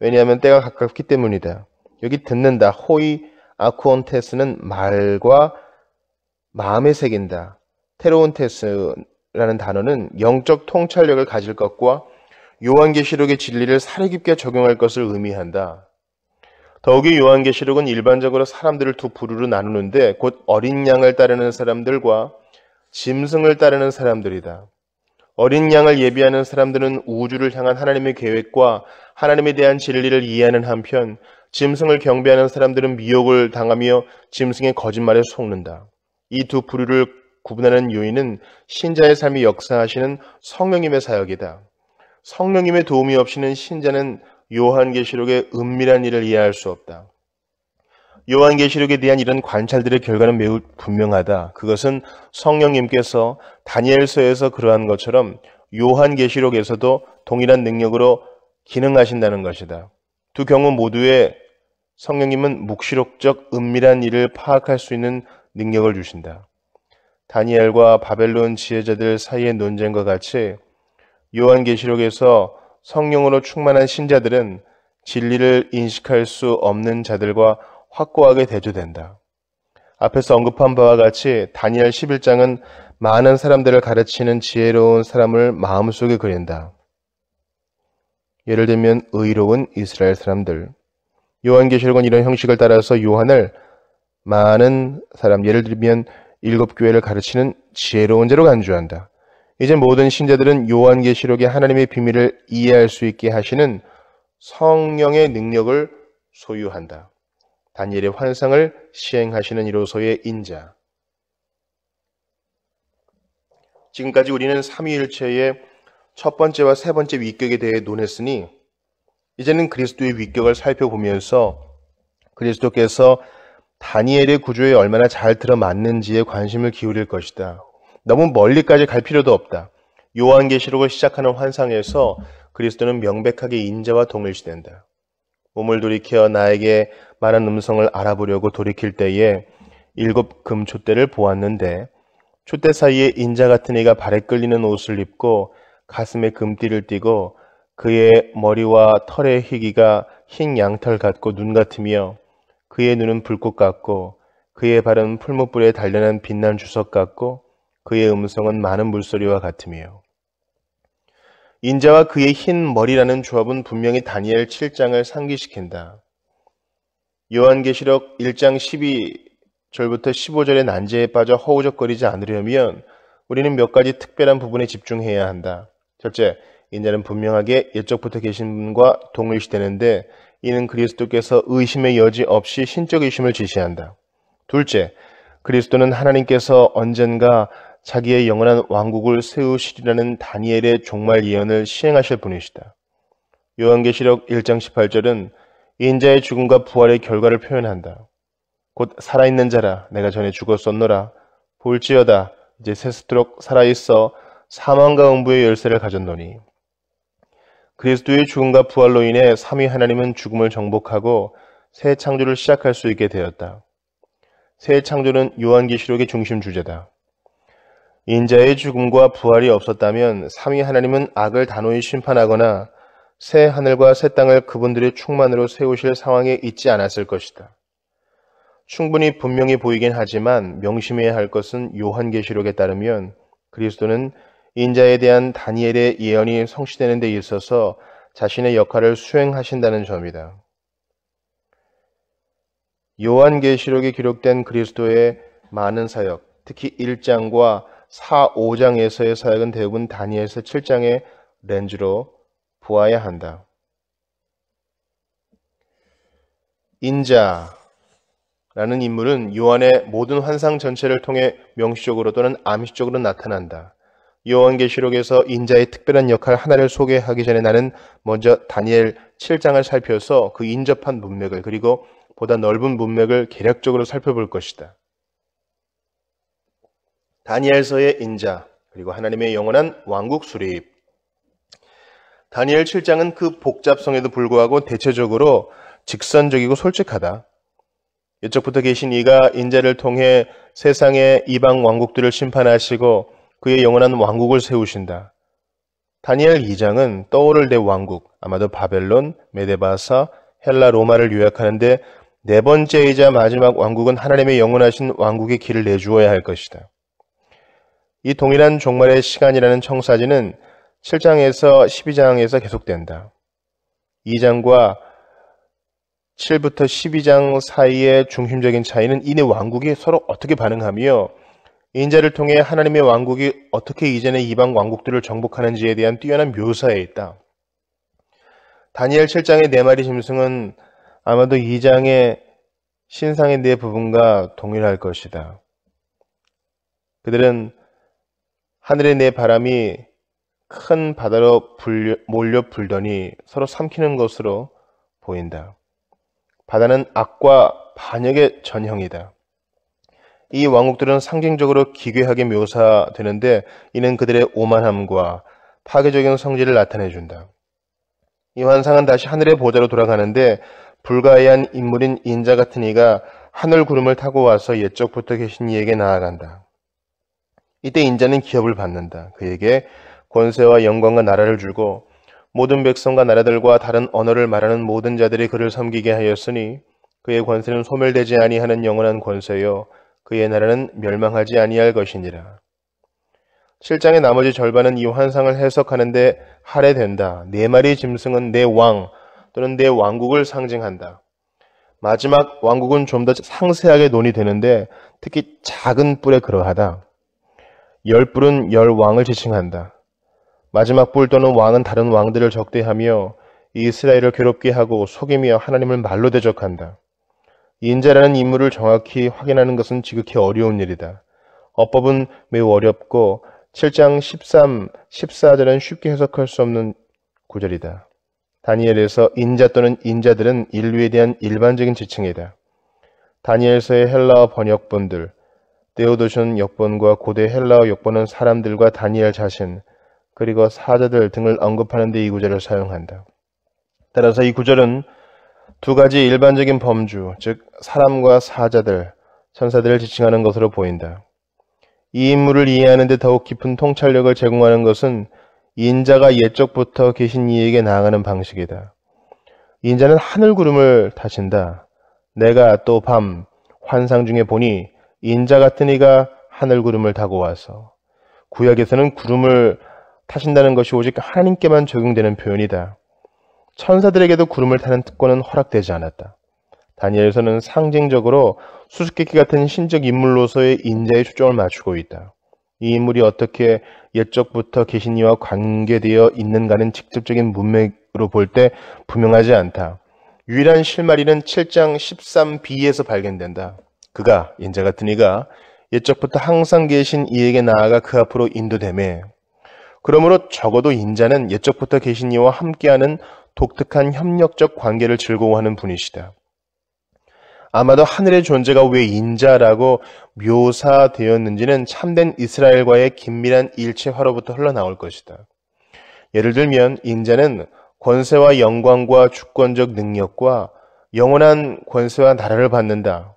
왜냐하면 때가 가깝기 때문이다. 여기 듣는다. 호이 아쿠온테스는 말과 마음에 새긴다. 테로온테스라는 단어는 영적 통찰력을 가질 것과 요한계시록의 진리를 사려 깊게 적용할 것을 의미한다. 더욱이 요한계시록은 일반적으로 사람들을 두 부류로 나누는데 곧 어린 양을 따르는 사람들과 짐승을 따르는 사람들이다. 어린 양을 예비하는 사람들은 우주를 향한 하나님의 계획과 하나님에 대한 진리를 이해하는 한편 짐승을 경배하는 사람들은 미혹을 당하며 짐승의 거짓말에 속는다. 이 두 부류를 구분하는 요인은 신자의 삶이 역사하시는 성령님의 사역이다. 성령님의 도움이 없이는 신자는 요한계시록의 은밀한 일을 이해할 수 없다. 요한계시록에 대한 이런 관찰들의 결과는 매우 분명하다. 그것은 성령님께서 다니엘서에서 그러한 것처럼 요한계시록에서도 동일한 능력으로 기능하신다는 것이다. 두 경우 모두에 성령님은 묵시록적 은밀한 일을 파악할 수 있는 능력을 주신다. 다니엘과 바벨론 지혜자들 사이의 논쟁과 같이 요한계시록에서 성령으로 충만한 신자들은 진리를 인식할 수 없는 자들과 확고하게 대조된다. 앞에서 언급한 바와 같이 다니엘 11장은 많은 사람들을 가르치는 지혜로운 사람을 마음속에 그린다. 예를 들면 의로운 이스라엘 사람들. 요한계시록은 이런 형식을 따라서 요한을 많은 사람, 예를 들면 7교회를 가르치는 지혜로운 자로 간주한다. 이제 모든 신자들은 요한계시록의 하나님의 비밀을 이해할 수 있게 하시는 성령의 능력을 소유한다. 다니엘의 환상을 시행하시는 이로소의 인자. 지금까지 우리는 삼위일체의 첫 번째와 세 번째 위격에 대해 논했으니 이제는 그리스도의 위격을 살펴보면서 그리스도께서 다니엘의 구조에 얼마나 잘 들어맞는지에 관심을 기울일 것이다. 너무 멀리까지 갈 필요도 없다. 요한계시록을 시작하는 환상에서 그리스도는 명백하게 인자와 동일시된다. 몸을 돌이켜 나에게 말한 음성을 알아보려고 돌이킬 때에 7 금촛대를 보았는데 촛대 사이에 인자 같은 이가 발에 끌리는 옷을 입고 가슴에 금띠를 띠고 그의 머리와 털의 희기가 흰 양털 같고 눈 같으며 그의 눈은 불꽃 같고 그의 발은 풀무불에 단련한 빛난 주석 같고 그의 음성은 많은 물소리와 같으며. 인자와 그의 흰 머리라는 조합은 분명히 다니엘 7장을 상기시킨다. 요한계시록 1장 12절부터 15절의 난제에 빠져 허우적거리지 않으려면 우리는 몇 가지 특별한 부분에 집중해야 한다. 첫째, 인자는 분명하게 옛적부터 계신 분과 동일시되는데 이는 그리스도께서 의심의 여지 없이 신적 의심을 지시한다. 둘째, 그리스도는 하나님께서 언젠가 자기의 영원한 왕국을 세우시리라는 다니엘의 종말 예언을 시행하실 분이시다. 요한계시록 1장 18절은 인자의 죽음과 부활의 결과를 표현한다. 곧 살아있는 자라 내가 전에 죽었었노라. 볼지어다 이제 세스도록 살아있어 사망과 음부의 열쇠를 가졌노니. 그리스도의 죽음과 부활로 인해 삼위 하나님은 죽음을 정복하고 새 창조를 시작할 수 있게 되었다. 새 창조는 요한계시록의 중심 주제다. 인자의 죽음과 부활이 없었다면 삼위 하나님은 악을 단호히 심판하거나 새 하늘과 새 땅을 그분들의 충만으로 세우실 상황에 있지 않았을 것이다. 충분히 분명히 보이긴 하지만 명심해야 할 것은 요한계시록에 따르면 그리스도는 인자에 대한 다니엘의 예언이 성취되는 데 있어서 자신의 역할을 수행하신다는 점이다. 요한계시록에 기록된 그리스도의 많은 사역, 특히 1장과 4, 5장에서의 사역은 대부분 다니엘서 7장의 렌즈로 보아야 한다. 인자라는 인물은 요한의 모든 환상 전체를 통해 명시적으로 또는 암시적으로 나타난다. 요한계시록에서 인자의 특별한 역할 하나를 소개하기 전에 나는 먼저 다니엘 7장을 살펴서 그 인접한 문맥을 그리고 보다 넓은 문맥을 개략적으로 살펴볼 것이다. 다니엘서의 인자 그리고 하나님의 영원한 왕국 수립. 다니엘 7장은 그 복잡성에도 불구하고 대체적으로 직선적이고 솔직하다. 이쪽부터 계신 이가 인자를 통해 세상의 이방 왕국들을 심판하시고 그의 영원한 왕국을 세우신다. 다니엘 2장은 떠오를 대 왕국, 아마도 바벨론, 메데바사, 헬라, 로마를 요약하는데 네 번째이자 마지막 왕국은 하나님의 영원하신 왕국의 길을 내주어야 할 것이다. 이 동일한 종말의 시간이라는 청사진은 7장에서 12장에서 계속된다. 2장과 7부터 12장 사이의 중심적인 차이는 이네 왕국이 서로 어떻게 반응하며 인자를 통해 하나님의 왕국이 어떻게 이전의 이방 왕국들을 정복하는지에 대한 뛰어난 묘사에 있다. 다니엘 7장의 네 마리 짐승은 아마도 2장의 신상의 네 부분과 동일할 것이다. 그들은 하늘의 네 바람이 큰 바다로 몰려 불더니 서로 삼키는 것으로 보인다. 바다는 악과 반역의 전형이다. 이 왕국들은 상징적으로 기괴하게 묘사되는데 이는 그들의 오만함과 파괴적인 성질을 나타내준다. 이 환상은 다시 하늘의 보좌로 돌아가는데 불가이한 인물인 인자 같은 이가 하늘 구름을 타고 와서 옛적부터 계신 이에게 나아간다. 이때 인자는 기업을 받는다. 그에게 권세와 영광과 나라를 주고 모든 백성과 나라들과 다른 언어를 말하는 모든 자들이 그를 섬기게 하였으니 그의 권세는 소멸되지 아니하는 영원한 권세요 그의 나라는 멸망하지 아니할 것이니라. 7장의 나머지 절반은 이 환상을 해석하는데 할애된다. 네 마리 짐승은 네 왕 또는 네 왕국을 상징한다. 마지막 왕국은 좀 더 상세하게 논의되는데 특히 작은 뿔에 그러하다. 열 뿔은 열 왕을 지칭한다. 마지막 뿔 또는 왕은 다른 왕들을 적대하며 이스라엘을 괴롭게 하고 속이며 하나님을 말로 대적한다. 인자라는 인물을 정확히 확인하는 것은 지극히 어려운 일이다. 어법은 매우 어렵고 7장 13, 14절은 쉽게 해석할 수 없는 구절이다. 다니엘에서 인자 또는 인자들은 인류에 대한 일반적인 지칭이다. 다니엘서의 헬라어 번역본들, 데오도션 역본과 고대 헬라어 역본은 사람들과 다니엘 자신, 그리고 사자들 등을 언급하는 데 이 구절을 사용한다. 따라서 이 구절은 두 가지 일반적인 범주, 즉 사람과 사자들, 천사들을 지칭하는 것으로 보인다. 이 인물을 이해하는 데 더욱 깊은 통찰력을 제공하는 것은 인자가 옛적부터 계신 이에게 나아가는 방식이다. 인자는 하늘 구름을 타신다. 내가 또 밤 환상 중에 보니 인자 같은 이가 하늘 구름을 타고 와서. 구약에서는 구름을 타신다는 것이 오직 하나님께만 적용되는 표현이다. 천사들에게도 구름을 타는 특권은 허락되지 않았다. 다니엘서는 상징적으로 수수께끼 같은 신적 인물로서의 인자에 초점을 맞추고 있다. 이 인물이 어떻게 옛적부터 계신 이와 관계되어 있는가는 직접적인 문맥으로 볼 때 분명하지 않다. 유일한 실마리는 7장 13b에서 발견된다. 그가, 인자 같은 이가 옛적부터 항상 계신 이에게 나아가 그 앞으로 인도되매. 그러므로 적어도 인자는 옛적부터 계신 이와 함께하는 독특한 협력적 관계를 즐거워하는 분이시다. 아마도 하늘의 존재가 왜 인자라고 묘사되었는지는 참된 이스라엘과의 긴밀한 일체화로부터 흘러나올 것이다. 예를 들면 인자는 권세와 영광과 주권적 능력과 영원한 권세와 나라를 받는다.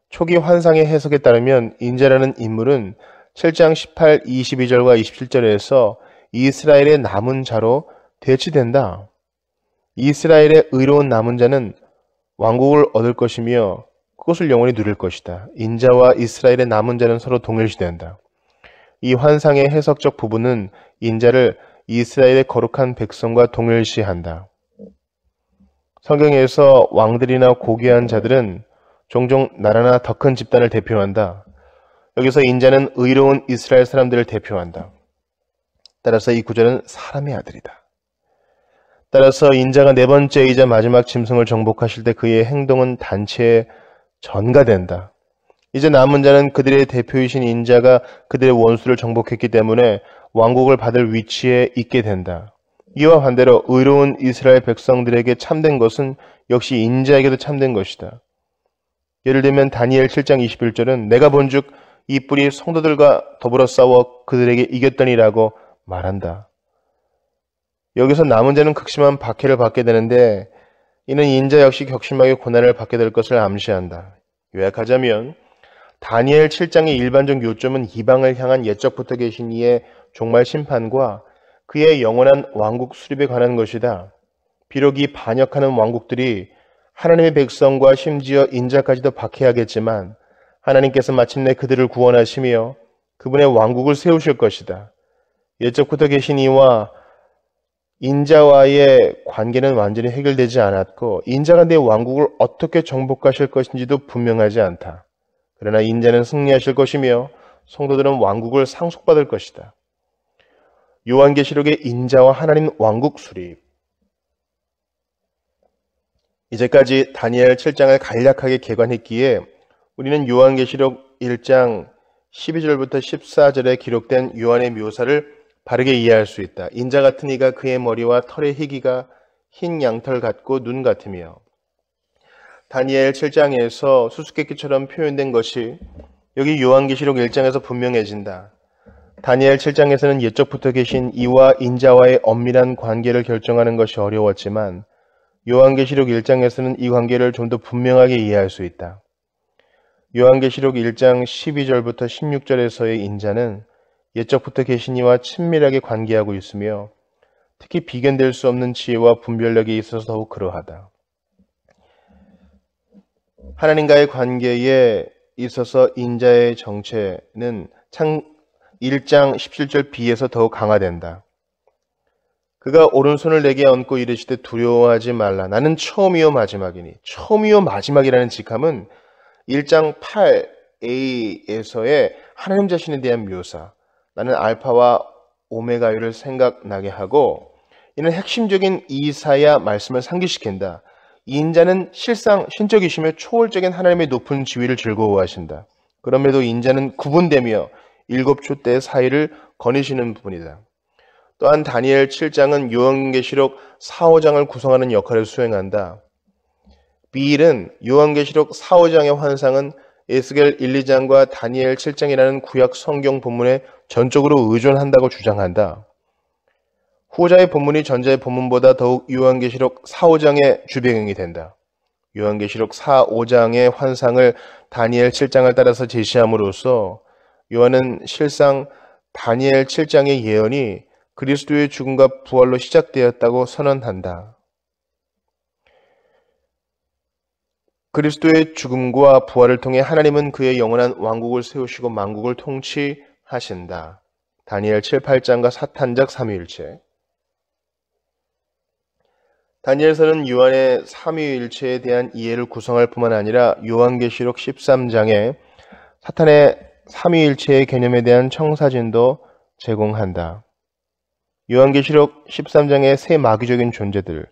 초기 환상의 해석에 따르면 인자라는 인물은 7장 18, 22절과 27절에서 이스라엘의 남은 자로 대치된다. 이스라엘의 의로운 남은 자는 왕국을 얻을 것이며 그것을 영원히 누릴 것이다. 인자와 이스라엘의 남은 자는 서로 동일시된다. 이 환상의 해석적 부분은 인자를 이스라엘의 거룩한 백성과 동일시한다. 성경에서 왕들이나 고귀한 자들은 종종 나라나 더 큰 집단을 대표한다. 여기서 인자는 의로운 이스라엘 사람들을 대표한다. 따라서 이 구절은 사람의 아들이다. 따라서 인자가 네 번째이자 마지막 짐승을 정복하실 때 그의 행동은 단체에 전가된다. 이제 남은 자는 그들의 대표이신 인자가 그들의 원수를 정복했기 때문에 왕국을 받을 위치에 있게 된다. 이와 반대로 의로운 이스라엘 백성들에게 참된 것은 역시 인자에게도 참된 것이다. 예를 들면 다니엘 7장 21절은 내가 본즉 이 뿔이 성도들과 더불어 싸워 그들에게 이겼더니라고 말한다. 여기서 남은 자는 극심한 박해를 받게 되는데 이는 인자 역시 격심하게 고난을 받게 될 것을 암시한다. 요약하자면 다니엘 7장의 일반적 요점은 이방을 향한 옛적부터 계신 이의 종말 심판과 그의 영원한 왕국 수립에 관한 것이다. 비록 이 반역하는 왕국들이 하나님의 백성과 심지어 인자까지도 박해하겠지만 하나님께서 마침내 그들을 구원하시며 그분의 왕국을 세우실 것이다. 옛적부터 계신 이와 인자와의 관계는 완전히 해결되지 않았고 인자가 내 왕국을 어떻게 정복하실 것인지도 분명하지 않다. 그러나 인자는 승리하실 것이며 성도들은 왕국을 상속받을 것이다. 요한계시록의 인자와 하나님 왕국 수립. 이제까지 다니엘 7장을 간략하게 개관했기에 우리는 요한계시록 1장 12절부터 14절에 기록된 요한의 묘사를 바르게 이해할 수 있다. 인자 같은 이가 그의 머리와 털의 희기가 흰 양털 같고 눈 같으며 다니엘 7장에서 수수께끼처럼 표현된 것이 여기 요한계시록 1장에서 분명해진다. 다니엘 7장에서는 옛적부터 계신 이와 인자와의 엄밀한 관계를 결정하는 것이 어려웠지만 요한계시록 1장에서는 이 관계를 좀 더 분명하게 이해할 수 있다. 요한계시록 1장 12절부터 16절에서의 인자는 옛적부터 계신 이와 친밀하게 관계하고 있으며 특히 비견될 수 없는 지혜와 분별력에 있어서 더욱 그러하다. 하나님과의 관계에 있어서 인자의 정체는 창 1장 17절 b에서 더욱 강화된다. 그가 오른손을 내게 얹고 이르시되 두려워하지 말라. 나는 처음이요 마지막이니. 처음이요 마지막이라는 직함은 1장 8a에서의 하나님 자신에 대한 묘사. 나는 알파와 오메가요를 생각나게 하고 이는 핵심적인 이사야 말씀을 상기시킨다. 이 인자는 실상 신적이시며 초월적인 하나님의 높은 지위를 즐거워하신다. 그럼에도 인자는 구분되며 7촛대 사이를 거니시는 부분이다. 또한 다니엘 7장은 요한계시록 4, 5장을 구성하는 역할을 수행한다. 비일은 요한계시록 4, 5장의 환상은 에스겔 1, 2장과 다니엘 7장이라는 구약 성경 본문에 전적으로 의존한다고 주장한다. 후자의 본문이 전자의 본문보다 더욱 요한계시록 4, 5장의 주배경이 된다. 요한계시록 4, 5장의 환상을 다니엘 7장을 따라서 제시함으로써 요한은 실상 다니엘 7장의 예언이 그리스도의 죽음과 부활로 시작되었다고 선언한다. 그리스도의 죽음과 부활을 통해 하나님은 그의 영원한 왕국을 세우시고 만국을 통치하신다. 다니엘 7, 8장과 사탄작 삼위일체. 다니엘서는 요한의 삼위일체에 대한 이해를 구성할 뿐만 아니라 요한계시록 13장에 사탄의 삼위일체의 개념에 대한 청사진도 제공한다. 요한계시록 13장의 세 마귀적인 존재들,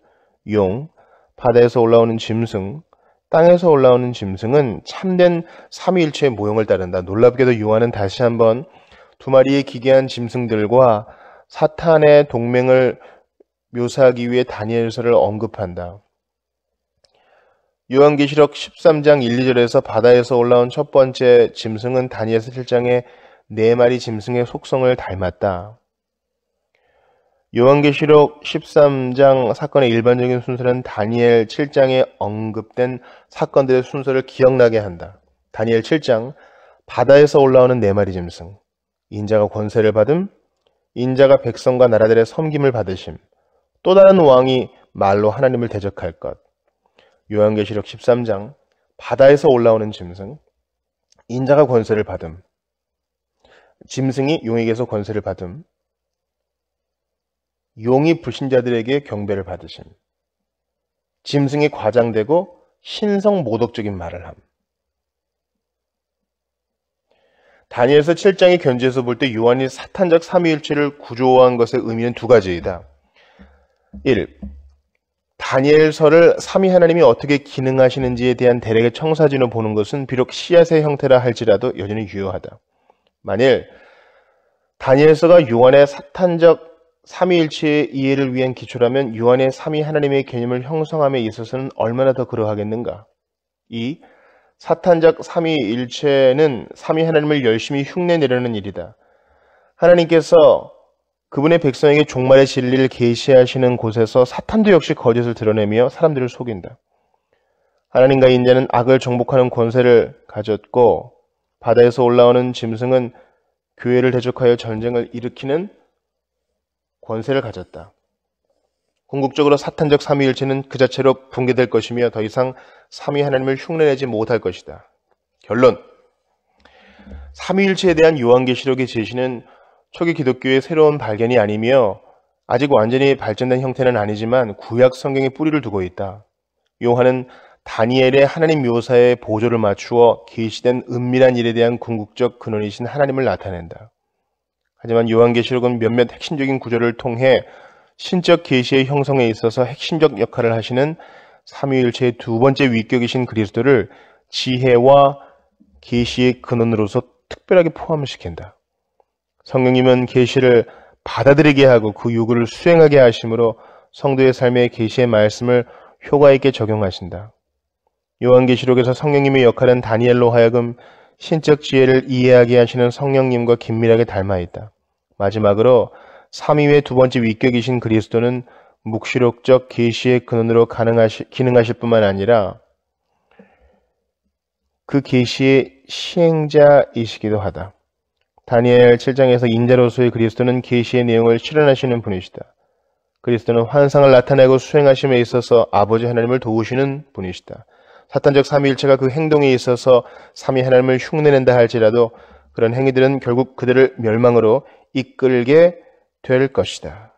용, 바다에서 올라오는 짐승, 땅에서 올라오는 짐승은 참된 삼위일체의 모형을 따른다. 놀랍게도 요한은 다시 한번 두 마리의 기괴한 짐승들과 사탄의 동맹을 묘사하기 위해 다니엘서를 언급한다. 요한계시록 13장 1, 2절에서 바다에서 올라온 첫 번째 짐승은 다니엘서 7장의 네 마리 짐승의 속성을 닮았다. 요한계시록 13장 사건의 일반적인 순서는 다니엘 7장에 언급된 사건들의 순서를 기억나게 한다. 다니엘 7장, 바다에서 올라오는 네 마리 짐승, 인자가 권세를 받음, 인자가 백성과 나라들의 섬김을 받으심, 또 다른 왕이 말로 하나님을 대적할 것. 요한계시록 13장, 바다에서 올라오는 짐승, 인자가 권세를 받음, 짐승이 용에게서 권세를 받음, 용이 불신자들에게 경배를 받으심, 짐승이 과장되고 신성 모독적인 말을 함. 다니엘서 7장의 견지에서 볼 때 요한이 사탄적 삼위일체를 구조화한 것의 의미는 두 가지이다. 1. 다니엘서를 삼위 하나님이 어떻게 기능하시는지에 대한 대략의 청사진을 보는 것은 비록 씨앗의 형태라 할지라도 여전히 유효하다. 만일 다니엘서가 요한의 사탄적 삼위일체의 이해를 위한 기초라면 요한의 삼위 하나님의 개념을 형성함에 있어서는 얼마나 더 그러하겠는가. 2. 사탄적 삼위일체는 삼위 하나님을 열심히 흉내내려는 일이다. 하나님께서 그분의 백성에게 종말의 진리를 계시하시는 곳에서 사탄도 역시 거짓을 드러내며 사람들을 속인다. 하나님과 인자는 악을 정복하는 권세를 가졌고 바다에서 올라오는 짐승은 교회를 대적하여 전쟁을 일으키는 권세를 가졌다. 궁극적으로 사탄적 삼위일체는 그 자체로 붕괴될 것이며 더 이상 삼위 하나님을 흉내내지 못할 것이다. 결론, 삼위일체에 대한 요한계시록의 제시는 초기 기독교의 새로운 발견이 아니며 아직 완전히 발전된 형태는 아니지만 구약 성경에 뿌리를 두고 있다. 요한은 다니엘의 하나님 묘사에 보조를 맞추어 계시된 은밀한 일에 대한 궁극적 근원이신 하나님을 나타낸다. 하지만 요한계시록은 몇몇 핵심적인 구절을 통해 신적 계시의 형성에 있어서 핵심적 역할을 하시는 삼위일체의 두 번째 위격이신 그리스도를 지혜와 계시의 근원으로서 특별하게 포함시킨다. 성령님은 계시를 받아들이게 하고 그 요구를 수행하게 하심으로 성도의 삶에 계시의 말씀을 효과 있게 적용하신다. 요한계시록에서 성령님의 역할은 다니엘로 하여금 신적 지혜를 이해하게 하시는 성령님과 긴밀하게 닮아 있다. 마지막으로 삼위의 두 번째 위격이신 그리스도는 묵시록적 계시의 근원으로 기능하실 뿐만 아니라 그 계시의 시행자이시기도 하다. 다니엘 7장에서 인자로서의 그리스도는 계시의 내용을 실현하시는 분이시다. 그리스도는 환상을 나타내고 수행하심에 있어서 아버지 하나님을 도우시는 분이시다. 사탄적 삼위일체가 그 행동에 있어서 삼위 하나님을 흉내낸다 할지라도 그런 행위들은 결국 그들을 멸망으로 이끌게 될 것이다.